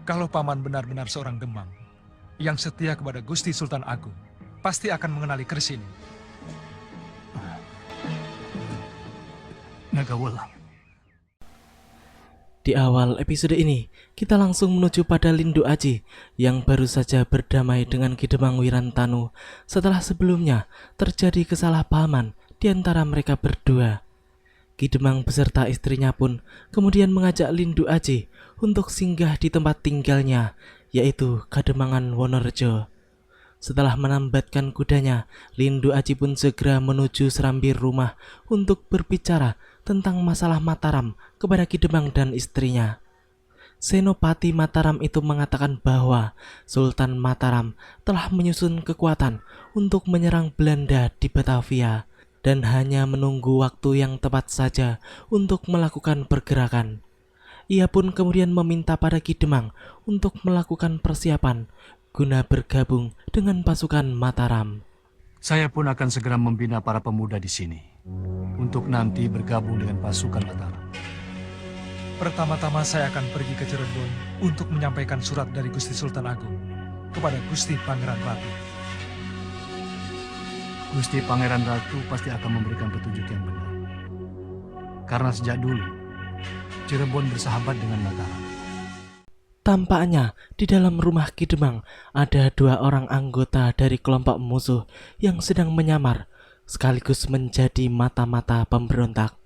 Kalau Paman benar-benar seorang Demang yang setia kepada Gusti Sultan Agung, pasti akan mengenali keris ini. Nagawulan. Di awal episode ini, kita langsung menuju pada Lindu Aji yang baru saja berdamai dengan Ki Demang Wirantanu setelah sebelumnya terjadi kesalahpahaman di antara mereka berdua. Ki Demang beserta istrinya pun kemudian mengajak Lindu Aji untuk singgah di tempat tinggalnya, yaitu Kademangan Wonorejo. Setelah menambatkan kudanya, Lindu Aji pun segera menuju serambi rumah untuk berbicara tentang masalah Mataram kepada Ki Demang dan istrinya. Senopati Mataram itu mengatakan bahwa Sultan Mataram telah menyusun kekuatan untuk menyerang Belanda di Batavia dan hanya menunggu waktu yang tepat saja untuk melakukan pergerakan. Ia pun kemudian meminta pada Ki Demang untuk melakukan persiapan guna bergabung dengan pasukan Mataram. Saya pun akan segera membina para pemuda di sini untuk nanti bergabung dengan pasukan Mataram. Pertama-tama saya akan pergi ke Cirebon untuk menyampaikan surat dari Gusti Sultan Agung kepada Gusti Pangeran Ratu. Gusti Pangeran Ratu pasti akan memberikan petunjuk yang benar. Karena sejak dulu, Cirebon bersahabat dengan Mataram. Tampaknya di dalam rumah Ki Demang ada dua orang anggota dari kelompok musuh yang sedang menyamar sekaligus menjadi mata-mata pemberontak.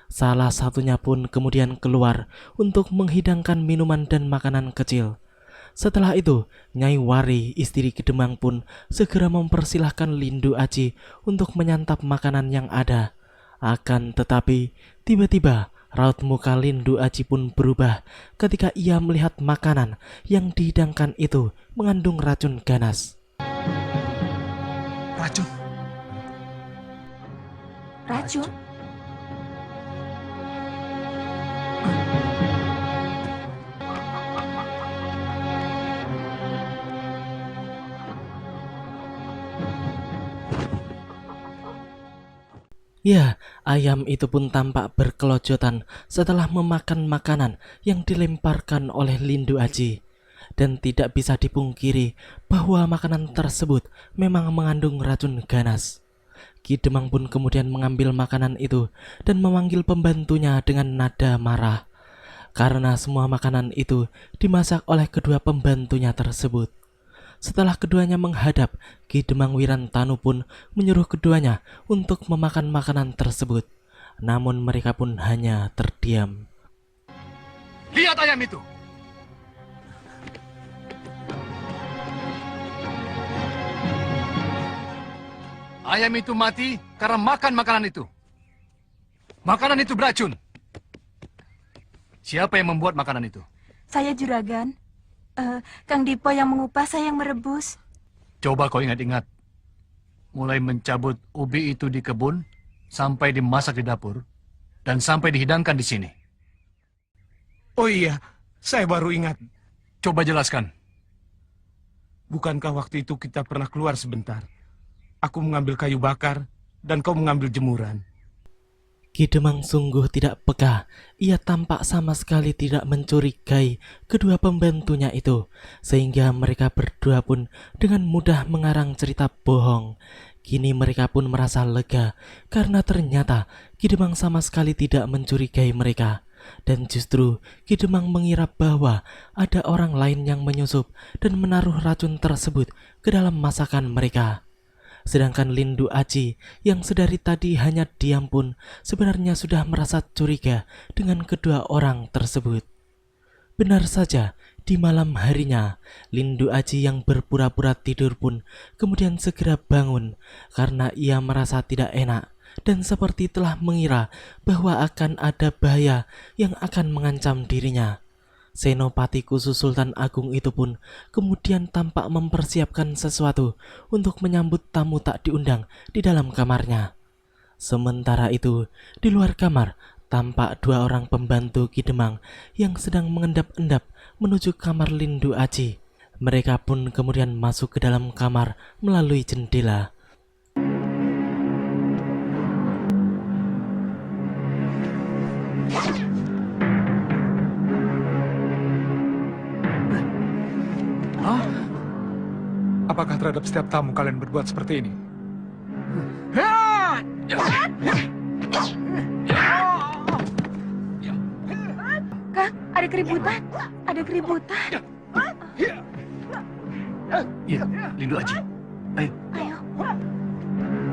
Salah satunya pun kemudian keluar untuk menghidangkan minuman dan makanan kecil. Setelah itu, Nyai Wari, istri Ki Demang pun segera mempersilahkan Lindu Aji untuk menyantap makanan yang ada. Akan tetapi, tiba-tiba raut muka Lindu Aji pun berubah ketika ia melihat makanan yang dihidangkan itu mengandung racun ganas. Racun? Racun? Ya, ayam itu pun tampak berkelojotan setelah memakan makanan yang dilemparkan oleh Lindu Aji. Dan tidak bisa dipungkiri bahwa makanan tersebut memang mengandung racun ganas. Ki Demang pun kemudian mengambil makanan itu dan memanggil pembantunya dengan nada marah. Karena semua makanan itu dimasak oleh kedua pembantunya tersebut. Setelah keduanya menghadap, Ki Demang Wirantanu pun menyuruh keduanya untuk memakan makanan tersebut. Namun mereka pun hanya terdiam. Lihat ayam itu! Ayam itu mati karena makan makanan itu. Makanan itu beracun. Siapa yang membuat makanan itu? Saya Juragan. Kang Dipo yang mengupas, saya yang merebus. Coba kau ingat-ingat. Mulai mencabut ubi itu di kebun, sampai dimasak di dapur, dan sampai dihidangkan di sini. Oh iya, saya baru ingat. Coba jelaskan. Bukankah waktu itu kita pernah keluar sebentar? Aku mengambil kayu bakar, dan kau mengambil jemuran. Ki Demang sungguh tidak peka. Ia tampak sama sekali tidak mencurigai kedua pembantunya itu, sehingga mereka berdua pun dengan mudah mengarang cerita bohong. Kini mereka pun merasa lega karena ternyata Ki Demang sama sekali tidak mencurigai mereka. Dan justru Ki Demang mengira bahwa ada orang lain yang menyusup dan menaruh racun tersebut ke dalam masakan mereka. Sedangkan Lindu Aji yang sedari tadi hanya diam pun sebenarnya sudah merasa curiga dengan kedua orang tersebut. Benar saja, di malam harinya, Lindu Aji yang berpura-pura tidur pun kemudian segera bangun karena ia merasa tidak enak dan seperti telah mengira bahwa akan ada bahaya yang akan mengancam dirinya. Senopati khusus Sultan Agung itu pun kemudian tampak mempersiapkan sesuatu untuk menyambut tamu tak diundang di dalam kamarnya. Sementara itu, di luar kamar tampak dua orang pembantu Ki Demang yang sedang mengendap-endap menuju kamar Lindu Aji. Mereka pun kemudian masuk ke dalam kamar melalui jendela. Apakah terhadap setiap tamu kalian berbuat seperti ini? Kang, ada keributan. Ada keributan. Iya, Lindu Aji. Ayo.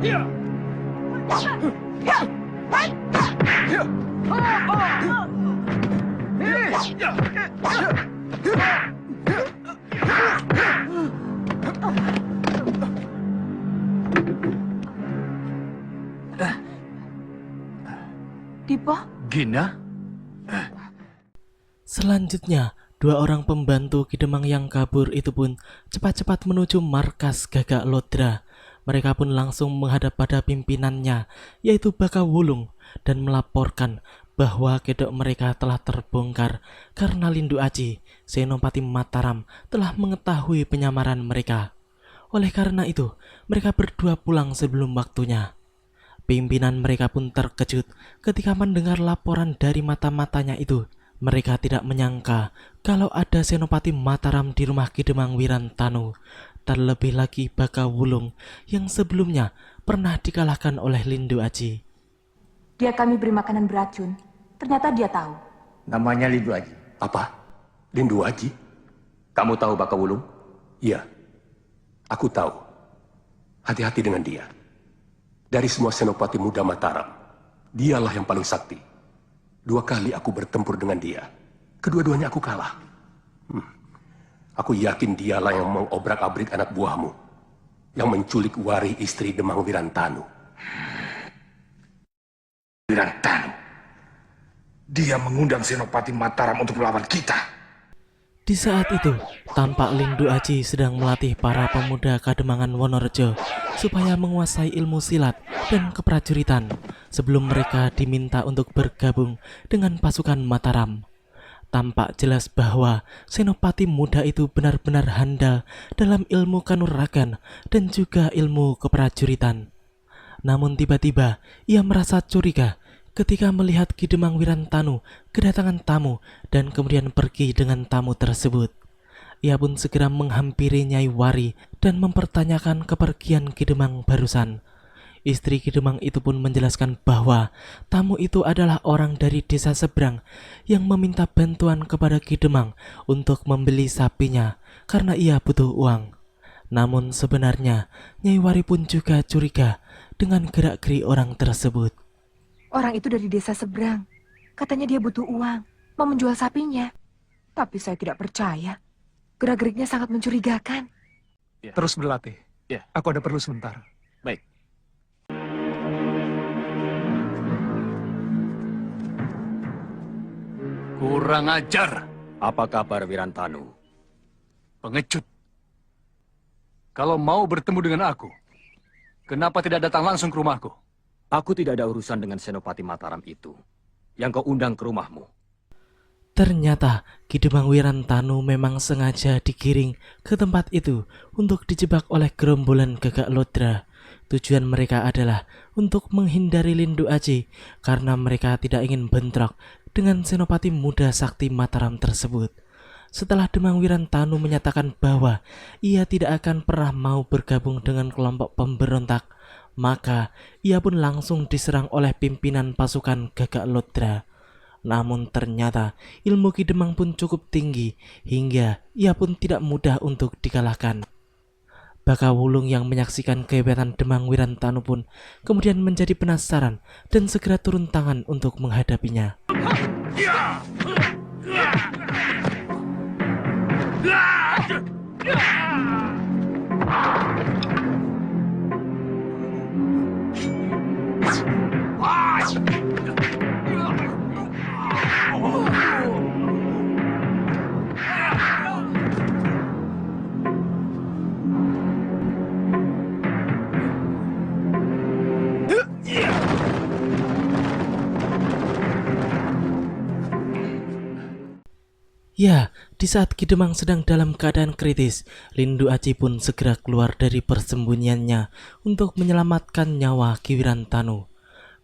Ayo. Dipo, Gina? Selanjutnya, dua orang pembantu Kidemang yang kabur itu pun cepat-cepat menuju markas Gagak Lodra. Mereka pun langsung menghadap pada pimpinannya, yaitu Baka Wulung, dan melaporkan bahwa kedok mereka telah terbongkar karena Lindu Aji, Senopati Mataram, telah mengetahui penyamaran mereka. Oleh karena itu, mereka berdua pulang sebelum waktunya. Pimpinan mereka pun terkejut ketika mendengar laporan dari mata-matanya itu. Mereka tidak menyangka kalau ada Senopati Mataram di rumah Kidemang Wirantanu. Terlebih lagi Baka Wulung yang sebelumnya pernah dikalahkan oleh Lindu Aji. dia kami beri makanan beracun. Ternyata dia tahu. Namanya Lindu Aji. Apa? Lindu Aji? Kamu tahu Baka Wulung? Iya, aku tahu. Hati-hati dengan dia. Dari semua senopati muda Mataram, dialah yang paling sakti. 2 kali aku bertempur dengan dia. Kedua-duanya aku kalah. Aku yakin dialah yang mengobrak-abrik anak buahmu, yang menculik Wari istri Demang Wirantanu. Wirantanu. Dia mengundang Senopati Mataram untuk melawan kita. Di saat itu, tampak Lindu Aji sedang melatih para pemuda Kademangan Wonorejo supaya menguasai ilmu silat dan keprajuritan sebelum mereka diminta untuk bergabung dengan pasukan Mataram. Tampak jelas bahwa senopati muda itu benar-benar handal dalam ilmu kanuragan dan juga ilmu keprajuritan. Namun tiba-tiba ia merasa curiga ketika melihat Kidemang Wirantanu kedatangan tamu dan kemudian pergi dengan tamu tersebut. Ia pun segera menghampiri Nyai Wari dan mempertanyakan kepergian Kidemang barusan. Istri Kidemang itu pun menjelaskan bahwa tamu itu adalah orang dari desa seberang yang meminta bantuan kepada Kidemang untuk membeli sapinya karena ia butuh uang. Namun sebenarnya Nyai Wari pun juga curiga dengan gerak-gerik orang tersebut. Orang itu dari desa seberang. Katanya dia butuh uang, mau menjual sapinya. Tapi saya tidak percaya. Gerak-geriknya sangat mencurigakan. Terus berlatih. Ya. Aku ada perlu sebentar. Baik. Kurang ajar, Apa kabar Wirantanu? pengecut. Kalau mau bertemu dengan aku, kenapa tidak datang langsung ke rumahku? Aku tidak ada urusan dengan Senopati Mataram itu yang kau undang ke rumahmu. Ternyata Kidemang Wirantanu memang sengaja digiring ke tempat itu untuk dijebak oleh gerombolan Gagak Lodra. Tujuan mereka adalah untuk menghindari Lindu Aji karena mereka tidak ingin bentrok dengan senopati muda sakti Mataram tersebut. Setelah Demang Wirantanu menyatakan bahwa ia tidak akan pernah mau bergabung dengan kelompok pemberontak, maka ia pun langsung diserang oleh pimpinan pasukan Gagak Lodra. Namun ternyata ilmu Kidemang pun cukup tinggi hingga ia pun tidak mudah untuk dikalahkan. Baka Wulung yang menyaksikan kehebatan Demang Wirantanu pun kemudian menjadi penasaran dan segera turun tangan untuk menghadapinya. Ya, di saat Kidemang sedang dalam keadaan kritis, Lindu Aji pun segera keluar dari persembunyiannya untuk menyelamatkan nyawa Ki Wirantanu.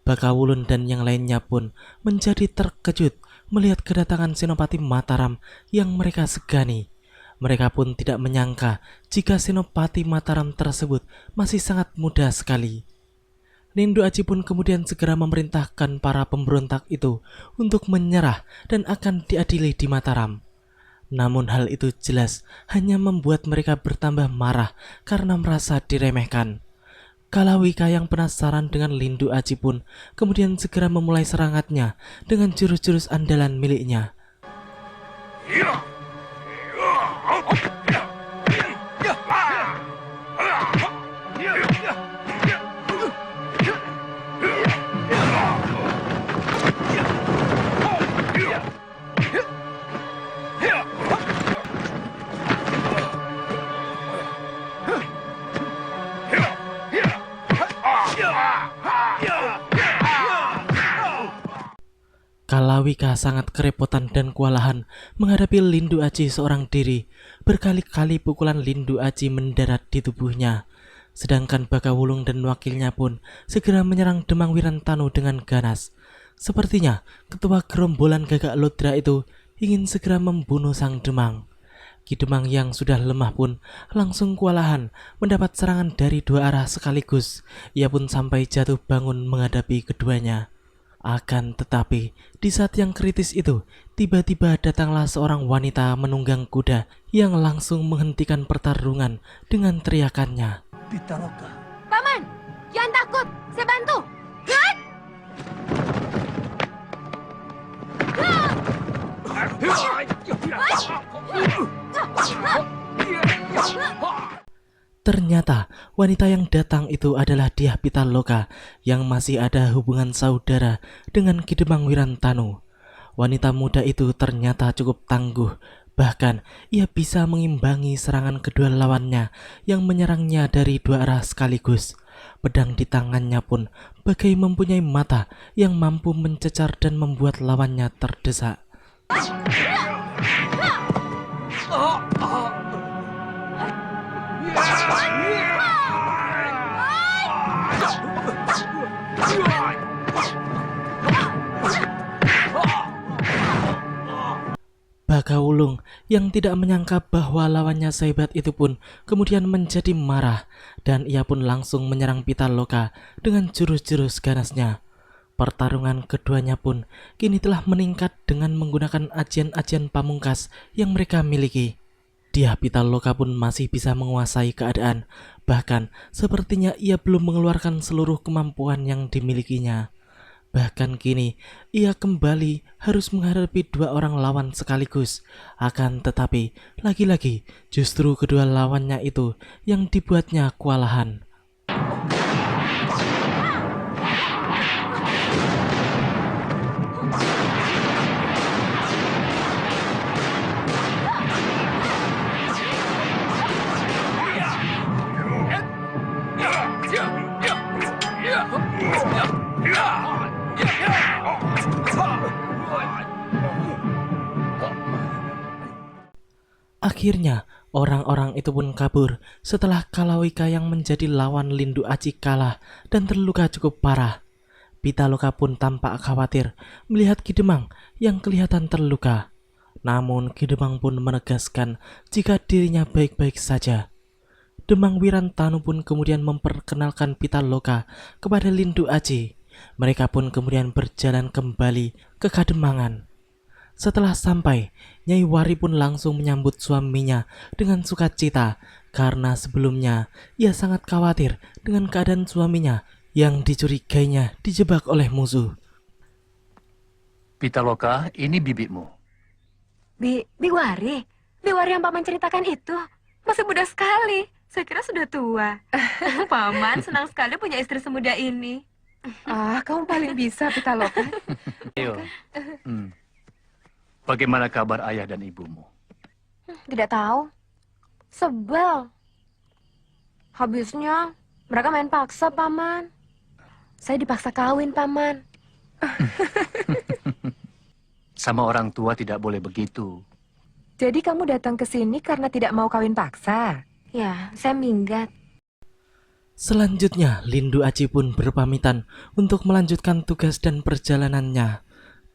Baka Wulung dan yang lainnya pun menjadi terkejut melihat kedatangan Senopati Mataram yang mereka segani. Mereka pun tidak menyangka jika Senopati Mataram tersebut masih sangat muda sekali. Lindu Aji pun kemudian segera memerintahkan para pemberontak itu untuk menyerah dan akan diadili di Mataram. Namun hal itu jelas hanya membuat mereka bertambah marah karena merasa diremehkan. Kalawika yang penasaran dengan Lindu Aji pun kemudian segera memulai serangannya dengan jurus-jurus andalan miliknya. Kalawika sangat kerepotan dan kewalahan menghadapi Lindu Aji seorang diri. Berkali-kali pukulan Lindu Aji mendarat di tubuhnya. Sedangkan Bakawulung dan wakilnya pun segera menyerang Demang Wirantanu dengan ganas. Sepertinya ketua gerombolan Gagak Lodra itu ingin segera membunuh sang Demang. Ki Demang yang sudah lemah pun langsung kewalahan mendapat serangan dari dua arah sekaligus. Ia pun sampai jatuh bangun menghadapi keduanya. Akan tetapi, di saat yang kritis itu, tiba-tiba datanglah seorang wanita menunggang kuda yang langsung menghentikan pertarungan dengan teriakannya. Pitaloka. Paman, jangan takut, saya bantu. Hah? Ternyata wanita yang datang itu adalah Dyah Pitaloka yang masih ada hubungan saudara dengan Ki Demang Wirantanu. Wanita muda itu ternyata cukup tangguh, bahkan ia bisa mengimbangi serangan kedua lawannya yang menyerangnya dari dua arah sekaligus. Pedang di tangannya pun bagai mempunyai mata yang mampu mencecar dan membuat lawannya terdesak. Bakawulung yang tidak menyangka bahwa lawannya sehebat itu pun kemudian menjadi marah dan ia pun langsung menyerang Pitaloka dengan jurus-jurus ganasnya. Pertarungan keduanya pun kini telah meningkat dengan menggunakan ajian-ajian pamungkas yang mereka miliki. Dyah Pitaloka pun masih bisa menguasai keadaan, bahkan sepertinya ia belum mengeluarkan seluruh kemampuan yang dimilikinya. Bahkan kini, ia kembali harus menghadapi dua orang lawan sekaligus. Akan tetapi, lagi-lagi justru kedua lawannya itu yang dibuatnya kewalahan. Akhirnya, orang-orang itu pun kabur setelah Kalawika yang menjadi lawan Lindu Aji kalah dan terluka cukup parah. Pitaloka pun tampak khawatir melihat Ki Demang yang kelihatan terluka. Namun Ki Demang pun menegaskan jika dirinya baik-baik saja. Demang Wirantanu pun kemudian memperkenalkan Pitaloka kepada Lindu Aji. Mereka pun kemudian berjalan kembali ke Kademangan. Setelah sampai, Nyai Wari pun langsung menyambut suaminya dengan sukacita karena sebelumnya ia sangat khawatir dengan keadaan suaminya yang dicurigainya dijebak oleh musuh. Pitaloka, ini bibimu. Biwari yang Paman ceritakan itu masih muda sekali. Saya kira sudah tua. Paman senang sekali punya istri semuda ini. Ah, kamu paling bisa, Pitaloka. Ayo. Bagaimana kabar ayah dan ibumu? Tidak tahu. Sebel. Habisnya mereka main paksa, Paman. Saya dipaksa kawin, Paman. Sama orang tua tidak boleh begitu. Jadi kamu datang ke sini karena tidak mau kawin paksa? Ya, saya minggat. Selanjutnya, Lindu Aji pun berpamitan untuk melanjutkan tugas dan perjalanannya.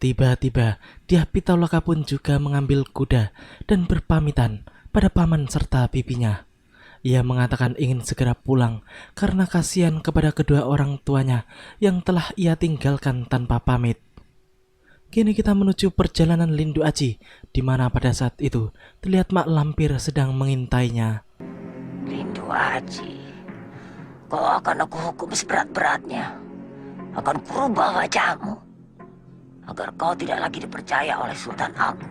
Tiba-tiba, Dyah Pitaloka pun juga mengambil kuda dan berpamitan pada paman serta bibinya. Ia mengatakan ingin segera pulang karena kasihan kepada kedua orang tuanya yang telah ia tinggalkan tanpa pamit. Kini kita menuju perjalanan Lindu Aji, di mana pada saat itu terlihat mak lampir sedang mengintainya. Lindu Aji, kau akan aku hukum seberat-beratnya. Akan kurubah wajahmu, agar kau tidak lagi dipercaya oleh Sultan Agung.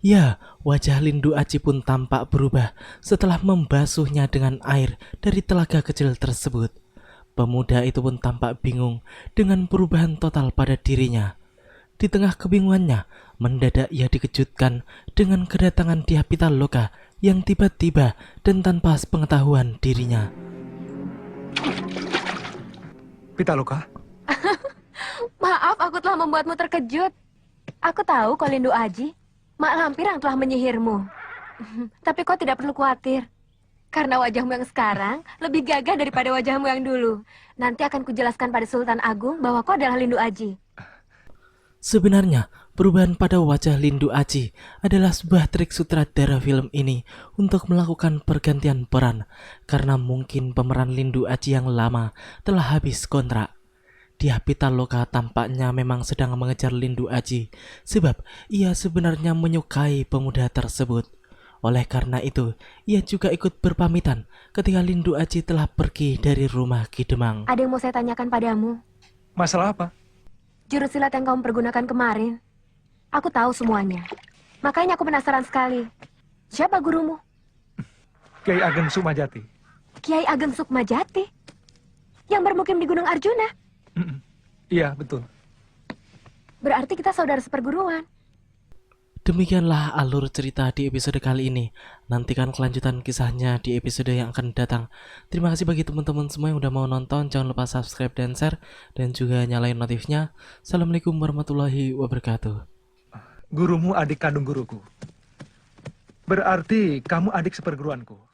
Ya, wajah Lindu Aji pun tampak berubah setelah membasuhnya dengan air dari telaga kecil tersebut. Pemuda itu pun tampak bingung dengan perubahan total pada dirinya. Di tengah kebingungannya, mendadak ia dikejutkan dengan kedatangan Dyah Pitaloka yang tiba-tiba dan tanpa pengetahuan dirinya. Pitaloka, Maaf, aku telah membuatmu terkejut. Aku tahu kau Lindu Aji, mak lampir yang telah menyihirmu. Tapi kau tidak perlu khawatir. Karena wajahmu yang sekarang lebih gagah daripada wajahmu yang dulu. Nanti akan kujelaskan pada Sultan Agung bahwa kau adalah Lindu Aji. Sebenarnya, perubahan pada wajah Lindu Aji adalah sebuah trik sutradara film ini untuk melakukan pergantian peran, karena mungkin pemeran Lindu Aji yang lama telah habis kontrak. Dyah Pitaloka tampaknya memang sedang mengejar Lindu Aji, sebab ia sebenarnya menyukai pemuda tersebut. Oleh karena itu, ia juga ikut berpamitan ketika Lindu Aji telah pergi dari rumah Ki Demang. Ada yang mau saya tanyakan padamu. masalah apa? Jurus silat yang kamu pergunakan kemarin, aku tahu semuanya. Makanya aku penasaran sekali. Siapa gurumu? Kiai Ageng Sukmajati. Kiai Ageng Sukmajati? Yang bermukim di Gunung Arjuna? Iya, betul. Berarti kita saudara seperguruan. Demikianlah alur cerita di episode kali ini. Nantikan kelanjutan kisahnya di episode yang akan datang. Terima kasih bagi teman-teman semua yang udah mau nonton. Jangan lupa subscribe dan share, dan juga nyalain notifnya. Assalamualaikum warahmatullahi wabarakatuh. Gurumu adik kandung guruku. Berarti kamu adik seperguruanku.